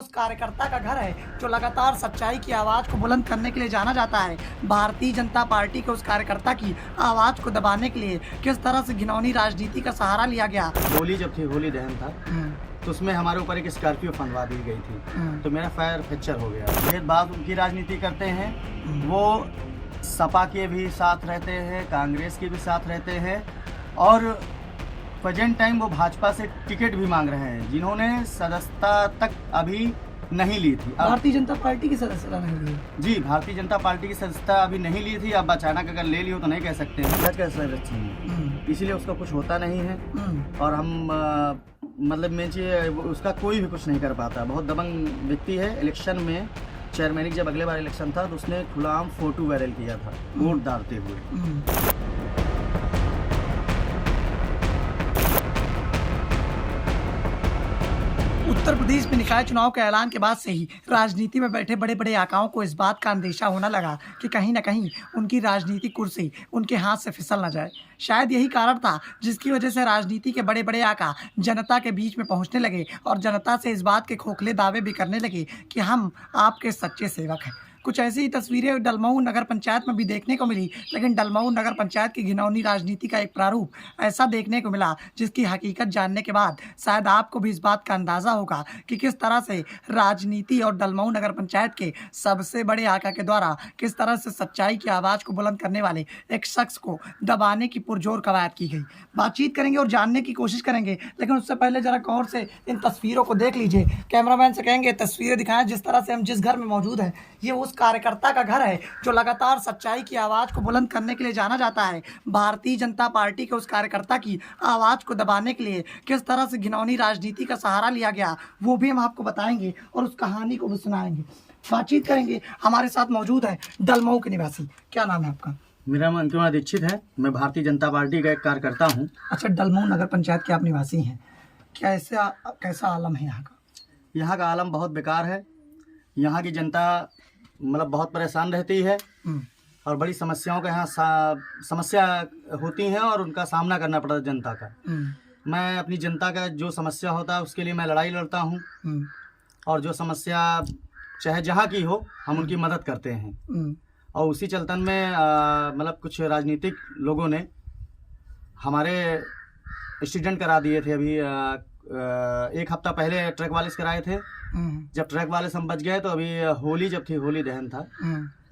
उस कार्यकर्ता का घर है जो लगातार सच्चाई की आवाज़ को बुलंद करने के लिए जाना जाता है। भारतीय जनता पार्टी के उस कार्यकर्ता की आवाज़ को दबाने के लिए किस तरह से घिनौनी राजनीति का सहारा लिया गया। होली जब थी, होली दहन था तो उसमें हमारे ऊपर एक स्कॉर्पियो फंदवा दी गई थी, तो मेरा पैर फ्रैक्चर हो गया। भेदभाव उनकी राजनीति करते हैं, वो सपा के भी साथ रहते हैं, कांग्रेस के भी साथ रहते हैं और प्रेजेंट टाइम वो भाजपा से टिकट भी मांग रहे हैं, जिन्होंने सदस्यता तक अभी नहीं ली थी। भारतीय जनता पार्टी की सदस्यता नहीं ली। जी, भारतीय जनता पार्टी की सदस्यता अभी नहीं ली थी। अब अचानक अगर ले ली हो तो नहीं कह सकते हैं, कैसे बच्चे हैं, इसलिए उसका कुछ होता नहीं है। और हम मतलब मैं उसका कोई भी कुछ नहीं कर पाता। बहुत दबंग व्यक्ति है। इलेक्शन में चेयरमैन जब अगले बार इलेक्शन था तो उसने खुलाम फोटो वायरल किया था वोट डालते हुए। उत्तर प्रदेश में निकाय चुनाव के ऐलान के बाद से ही राजनीति में बैठे बड़े बड़े आकाओं को इस बात का अंदेशा होने लगा कि कहीं न कहीं उनकी राजनीतिक कुर्सी उनके हाथ से फिसल न जाए। शायद यही कारण था जिसकी वजह से राजनीति के बड़े बड़े आका जनता के बीच में पहुंचने लगे और जनता से इस बात के खोखले दावे भी करने लगे कि हम आपके सच्चे सेवक हैं। कुछ ऐसी ही तस्वीरें डलमऊ नगर पंचायत में भी देखने को मिली, लेकिन डलमऊ नगर पंचायत की घिनौनी राजनीति का एक प्रारूप ऐसा देखने को मिला जिसकी हकीकत जानने के बाद शायद आपको भी इस बात का अंदाज़ा होगा कि किस तरह से राजनीति और डलमऊ नगर पंचायत के सबसे बड़े आका के द्वारा किस तरह से सच्चाई की आवाज़ को बुलंद करने वाले एक शख्स को दबाने की पुरजोर कवायद की गई। बातचीत करेंगे और जानने की कोशिश करेंगे, लेकिन उससे पहले जरा गौर से इन तस्वीरों को देख लीजिए। कैमरामैन से कहेंगे तस्वीरें दिखाएं। जिस तरह से हम जिस घर में मौजूद हैं, ये उस कार्यकर्ता का घर है जो लगातार सच्चाई की आवाज़ को बुलंद करने के लिए जाना जाता है। भारतीय जनता पार्टी के उस कार्यकर्ता की आवाज़ को दबाने के लिए किस तरह से घिनौनी राजनीति का सहारा लिया गया, वो भी हम आपको बताएंगे और उस कहानी को भी सुनाएंगे। बातचीत करेंगे। हमारे साथ मौजूद है डलमऊ के निवासी। क्या नाम है आपका? मेरा नाम अंकित दीक्षित है। मैं भारतीय जनता पार्टी का एक कार्यकर्ता हूँ। अच्छा, डलमऊ नगर पंचायत के आप निवासी हैं। कैसा आलम है यहाँ का? यहाँ का आलम बहुत बेकार है। यहाँ की जनता मतलब बहुत परेशान रहती है और बड़ी समस्याओं का यहाँ समस्या होती हैं और उनका सामना करना पड़ता है जनता का। मैं अपनी जनता का जो समस्या होता है उसके लिए मैं लड़ाई लड़ता हूँ और जो समस्या चाहे जहाँ की हो हम उनकी मदद करते हैं। और उसी चलतन में मतलब कुछ राजनीतिक लोगों ने हमारे एक्सीडेंट करा दिए थे। अभी एक हफ्ता पहले ट्रक वाले से कराए थे। जब ट्रक वाले से हम बच गए तो अभी होली जब थी, होली दहन था,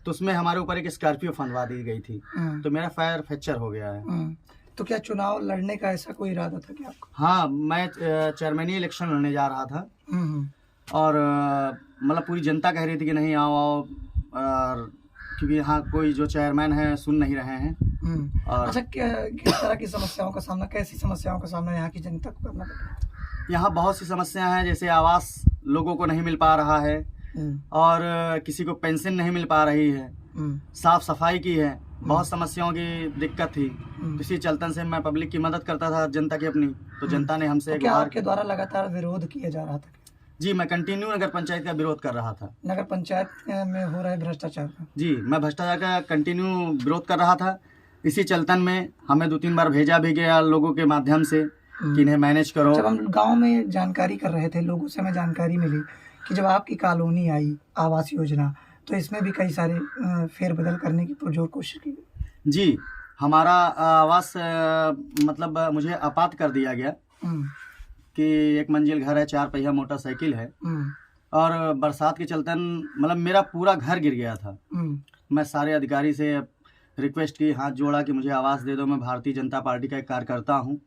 तो उसमें हमारे ऊपर एक स्कॉर्पियो फंदवा दी गई थी, तो मेरा पैर फ्रैक्चर हो गया है। तो क्या चुनाव लड़ने का ऐसा कोई इरादा था क्या आपका? हाँ, मैं चेयरमैनी इलेक्शन लड़ने जा रहा था और मतलब पूरी जनता कह रही थी कि नहीं आओ आओ, और क्योंकि यहाँ कोई जो चेयरमैन है सुन नहीं रहे हैं। और अच्छा, किस तरह की समस्याओं का सामना, कैसी समस्याओं का सामना यहाँ की जनता को करना पड़ा? यहाँ बहुत सी समस्याएं हैं, जैसे आवास लोगों को नहीं मिल पा रहा है और किसी को पेंशन नहीं मिल पा रही है, साफ सफाई की है, बहुत समस्याओं की दिक्कत थी। इसी चलतन से मैं पब्लिक की मदद करता था, जनता की अपनी, तो जनता ने हमसे तो क्या आपके द्वारा लगातार विरोध किया जा रहा था? जी, मैं कंटिन्यू नगर पंचायत का विरोध कर रहा था। नगर पंचायत में हो रहा है भ्रष्टाचार का? जी, मैं भ्रष्टाचार का कंटिन्यू विरोध कर रहा था। इसी चलतन में हमें 2-3 बार भेजा भी गया लोगों के माध्यम से कि इन्हें मैनेज करो। जब हम गांव में जानकारी कर रहे थे, लोगों से हमें जानकारी मिली कि जब आपकी कॉलोनी आई आवास योजना, तो इसमें भी कई सारे फेरबदल करने की पुरजोर कोशिश की गई। जी, हमारा आवास मतलब मुझे आपात कर दिया गया कि 1 मंजिल घर है, 4 पहिया मोटरसाइकिल है और बरसात के चलतन मतलब मेरा पूरा घर गिर गया था। मैं सारे अधिकारी से रिक्वेस्ट की, हाथ जोड़ा कि मुझे आवास दे दो, मैं भारतीय जनता पार्टी का एक कार्यकर्ता हूँ।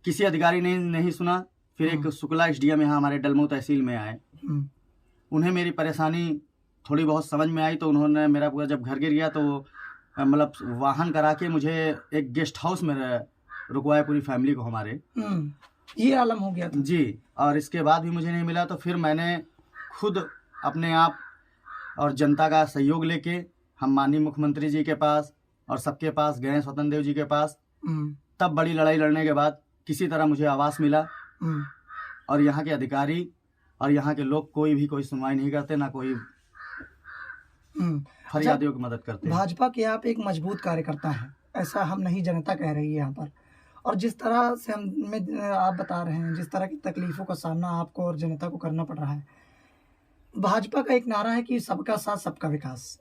किसी अधिकारी ने नहीं सुना। फिर एक शुक्ला एसडीएम यहाँ हमारे डलमऊ तहसील में आए, उन्हें मेरी परेशानी थोड़ी बहुत समझ में आई, तो उन्होंने मेरा पूरा जब घर गिर गया तो मतलब वाहन करा के मुझे एक गेस्ट हाउस में रुकवाया पूरी फैमिली को हमारे। ये आलम हो गया था। जी, और इसके बाद भी मुझे नहीं मिला, तो फिर मैंने खुद अपने आप और जनता का सहयोग लेके हम माननीय मुख्यमंत्री जी के पास और सबके पास गए, स्वतंत्र देव जी के पास। तब बड़ी लड़ाई लड़ने के बाद किसी तरह मुझे आवास मिला और यहाँ के अधिकारी और यहाँ के लोग कोई सुनवाई नहीं करते, ना कोई फरियादियों की मदद करते। भाजपा के आप एक मजबूत कार्यकर्ता हैं, ऐसा हम नहीं, जनता कह रही है यहाँ पर। और जिस तरह से आप बता रहे हैं, जिस तरह की तकलीफ़ों का सामना आपको और जनता को करना पड़ रहा है, भाजपा का एक नारा है कि सबका साथ सबका विकास।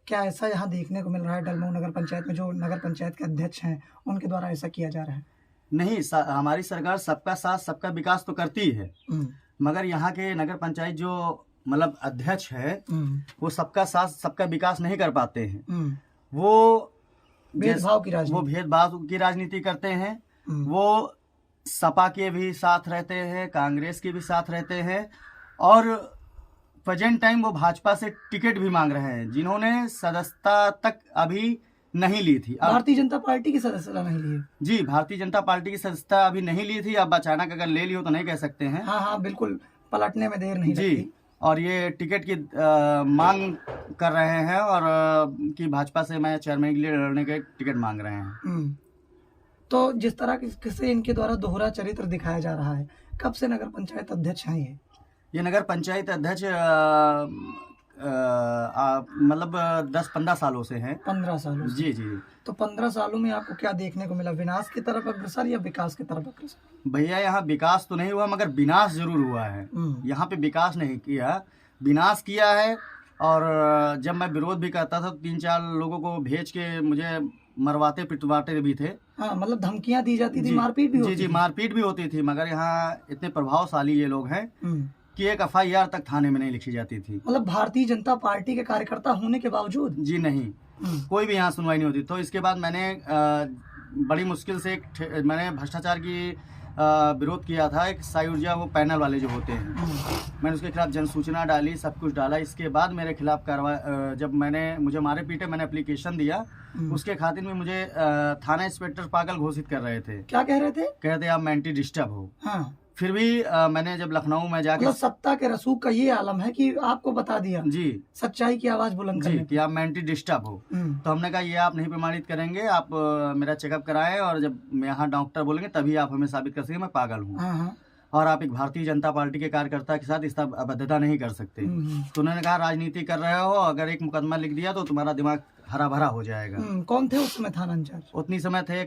क्या ऐसा यहाँ देखने को मिल रहा है डलमऊ नगर पंचायत में, जो नगर पंचायत के अध्यक्ष हैं उनके द्वारा ऐसा किया जा रहा है? नहीं, हमारी सरकार सबका साथ सबका विकास तो करती है, हम्म, मगर यहाँ के नगर पंचायत जो मतलब अध्यक्ष है वो सबका साथ सबका विकास नहीं कर पाते हैं। वो भेदभाव की राजनीति करते हैं। वो सपा के भी साथ रहते हैं, कांग्रेस के भी साथ रहते हैं, और प्रेजेंट टाइम वो भाजपा से टिकट भी मांग रहे हैं, जिन्होंने सदस्यता तक अभी नहीं ली थी। भारतीय जनता पार्टी की सदस्यता नहीं ली है? जी, भारतीय जनता पार्टी की सदस्यता अभी नहीं ली थी। अब अचानक अगर ले ली हो तो नहीं कह सकते हैं। हाँ, बिल्कुल, पलटने में देर नहीं लगती। और ये टिकट की मांग कर रहे हैं, और कि भाजपा से मैं चेयरमैन के लिए लड़ने के टिकट मांग रहे हैं। तो जिस तरह से इनके द्वारा दोहरा चरित्र दिखाया जा रहा है, कब से नगर पंचायत अध्यक्ष हैं ये नगर पंचायत अध्यक्ष मतलब 10-15 सालों से हैं। 15 सालों से? जी। तो 15 सालों में आपको क्या देखने को मिला? विनाश की तरफ अग्रसर या विकास की तरफ अग्रसर? भैया, यहाँ विकास तो नहीं हुआ, मगर विनाश जरूर हुआ है। यहाँ पे विकास नहीं किया, विनाश किया है। और जब मैं विरोध भी करता था तो 3-4 लोगों को भेज के मुझे मरवाते पिटवाते भी थे। हाँ, मतलब धमकियां दी जाती थी, मारपीट भी होती थी। मारपीट भी होती थी, मगर यहाँ इतने प्रभावशाली ये लोग हैं कि एक FIR तक थाने में नहीं लिखी जाती थी। मतलब भारतीय जनता पार्टी के कार्यकर्ता होने के बावजूद? जी नहीं, कोई भी यहाँ सुनवाई नहीं होती। तो इसके बाद मैंने बड़ी मुश्किल से मैंने भ्रष्टाचार की विरोध किया था, एक साई ऊर्जा वो पैनल वाले जो होते हैं, मैंने उसके खिलाफ जनसूचना डाली, सब कुछ डाला। इसके बाद मेरे खिलाफ कार्रवाई, जब मुझे मारे पीटे, मैंने एप्लीकेशन दिया, उसके खातिर में मुझे थाना इंस्पेक्टर पागल घोषित कर रहे थे। क्या कह रहे थे? कहते आप मेंटली डिस्टर्ब हो। हाँ। फिर भी मैंने जब लखनऊ में जाकर, मतलब सत्ता के रसूख का ये आलम है कि आपको बता दिया जी सच्चाई की आवाज बुलंद जी कि आप मेंटली डिस्टर्ब हो। तो हमने कहा ये आप नहीं प्रमाणित करेंगे, आप मेरा चेकअप कराएं, और जब यहाँ डॉक्टर बोलेंगे तभी आप हमें साबित कर सकेंगे मैं पागल हूँ। और आप एक भारतीय जनता पार्टी के कार्यकर्ता के साथ इसका अभद्रता नहीं कर सकते। तो उन्होंने कहा राजनीति कर रहे हो, अगर एक मुकदमा लिख दिया तो तुम्हारा दिमाग हरा भरा हो जाएगा। कौन थे उस समय थाना इंचार्ज? उतनी समय थे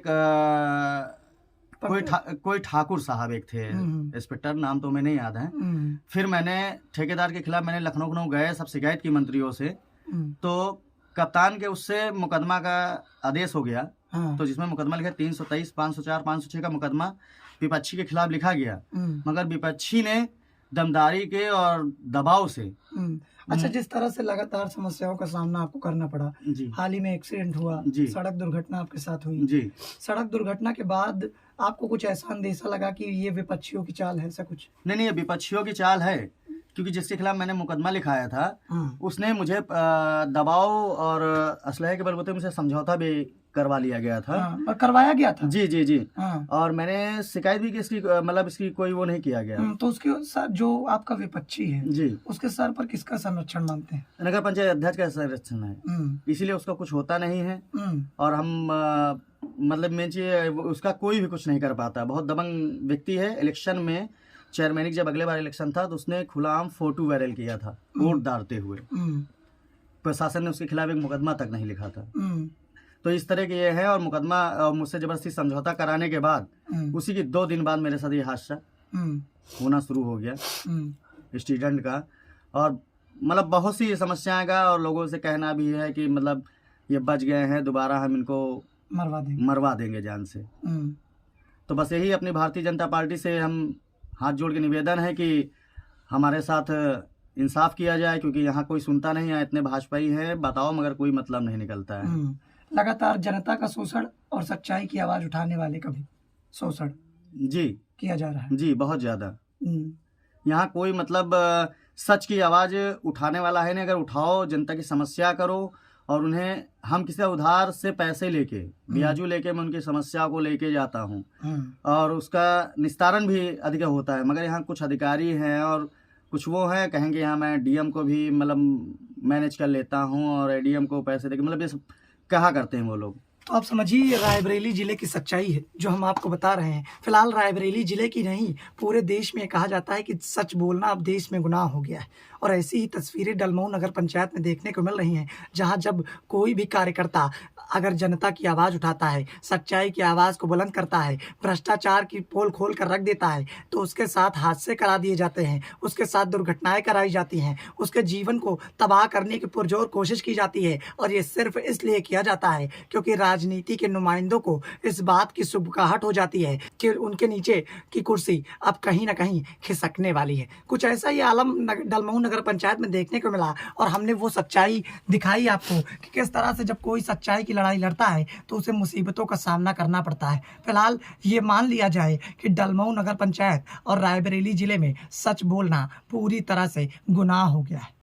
कोई ठाकुर साहब एक थे इंस्पेक्टर, नाम तो हमें नहीं याद है। फिर मैंने ठेकेदार के खिलाफ मैंने लखनऊ गए, सब शिकायत की मंत्रियों से। तो कप्तान के उससे मुकदमा का आदेश हो गया। तो जिसमें मुकदमा लिखा 323, 504, 506 का मुकदमा विपक्षी के खिलाफ लिखा गया, मगर विपक्षी ने दमदारी के और दबाव से। अच्छा, जिस तरह से लगातार समस्याओं का सामना आपको करना पड़ा, हाल ही में एक्सीडेंट हुआ, सड़क दुर्घटना आपके साथ हुई जी। सड़क दुर्घटना के बाद आपको कुछ ऐसा अंदेशा लगा कि ये विपक्षियों की चाल है, ऐसा कुछ? नहीं, ये विपक्षियों की चाल है, क्योंकि जिसके खिलाफ मैंने मुकदमा लिखाया था उसने मुझे दबाव और असलहे के बलबूते मुझे समझौता भी करवा लिया गया था। और करवाया गया था? जी। और मैंने शिकायत भी की, इसकी मतलब इसकी कोई वो नहीं किया गया। तो उसके सर जो आपका विपक्षी है जी, उसके सर पर किसका संरक्षण मानते हैं? नगर पंचायत अध्यक्ष का संरक्षण है, इसीलिए उसका कुछ होता नहीं है। और हम मतलब मेन चीज उसका कोई भी कुछ नहीं कर पाता। बहुत दबंग व्यक्ति है। इलेक्शन में चेयरमैन जब अगले बार इलेक्शन था तो उसने खुलाआम फोटो वायरल किया था वोट डालते हुए। प्रशासन ने उसके खिलाफ एक मुकदमा तक नहीं लिखा था। तो इस तरह के ये है। और मुकदमा मुझसे जबरदस्ती समझौता कराने के बाद उसी के 2 दिन बाद मेरे साथ ये हादसा होना शुरू हो गया स्टूडेंट का। और मतलब बहुत सी समस्याएं का, और लोगों से कहना भी है कि मतलब ये बच गए हैं, दोबारा हम इनको मरवा देंगे जान से। तो बस यही अपनी भारतीय जनता पार्टी से हम हाथ जोड़ के निवेदन है कि हमारे साथ इंसाफ किया जाए, क्योंकि यहाँ कोई सुनता नहीं है। इतने भाजपाई हैं, बताओ, मगर कोई मतलब नहीं निकलता है। लगातार जनता का शोषण और सच्चाई की आवाज उठाने वाले का भी शोषण जी किया जा रहा है। जी, बहुत ज्यादा। यहाँ कोई मतलब सच की आवाज उठाने वाला है नहीं। अगर उठाओ, जनता की समस्या करो, और उन्हें हम किसी उधार से पैसे लेके, ब्याजू लेके मैं उनकी समस्या को लेके जाता हूँ, और उसका निस्तारण भी अधिक होता है। मगर यहाँ कुछ अधिकारी हैं और कुछ वो हैं, कहेंगे यहाँ मैं DM को भी मतलब मैनेज कर लेता हूँ और ADM को पैसे देके, मतलब ये सब कहा करते हैं वो लोग। तो आप समझिए रायबरेली जिले की सच्चाई है जो हम आपको बता रहे हैं। फिलहाल रायबरेली जिले की नहीं, पूरे देश में कहा जाता है कि सच बोलना अब देश में गुनाह हो गया है। और ऐसी ही तस्वीरें डलमऊ नगर पंचायत में देखने को मिल रही हैं, जहां जब कोई भी कार्यकर्ता अगर जनता की आवाज़ उठाता है, सच्चाई की आवाज़ को बुलंद करता है, भ्रष्टाचार की पोल खोल कर रख देता है, तो उसके साथ हादसे करा दिए जाते हैं, उसके साथ दुर्घटनाएँ कराई जाती हैं, उसके जीवन को तबाह करने की पुरजोर कोशिश की जाती है। और ये सिर्फ़ इसलिए किया जाता है क्योंकि राजनीति के नुमाइंदों को इस बात की सुबकाहट हो जाती है कि उनके नीचे की कुर्सी अब कहीं न कहीं खिसकने वाली है। कुछ ऐसा ही आलम डलमऊ नगर पंचायत में देखने को मिला और हमने वो सच्चाई दिखाई आपको कि किस तरह से जब कोई सच्चाई की लड़ाई लड़ता है तो उसे मुसीबतों का सामना करना पड़ता है। फिलहाल ये मान लिया जाए कि डलमऊ नगर पंचायत और रायबरेली ज़िले में सच बोलना पूरी तरह से गुनाह हो गया है।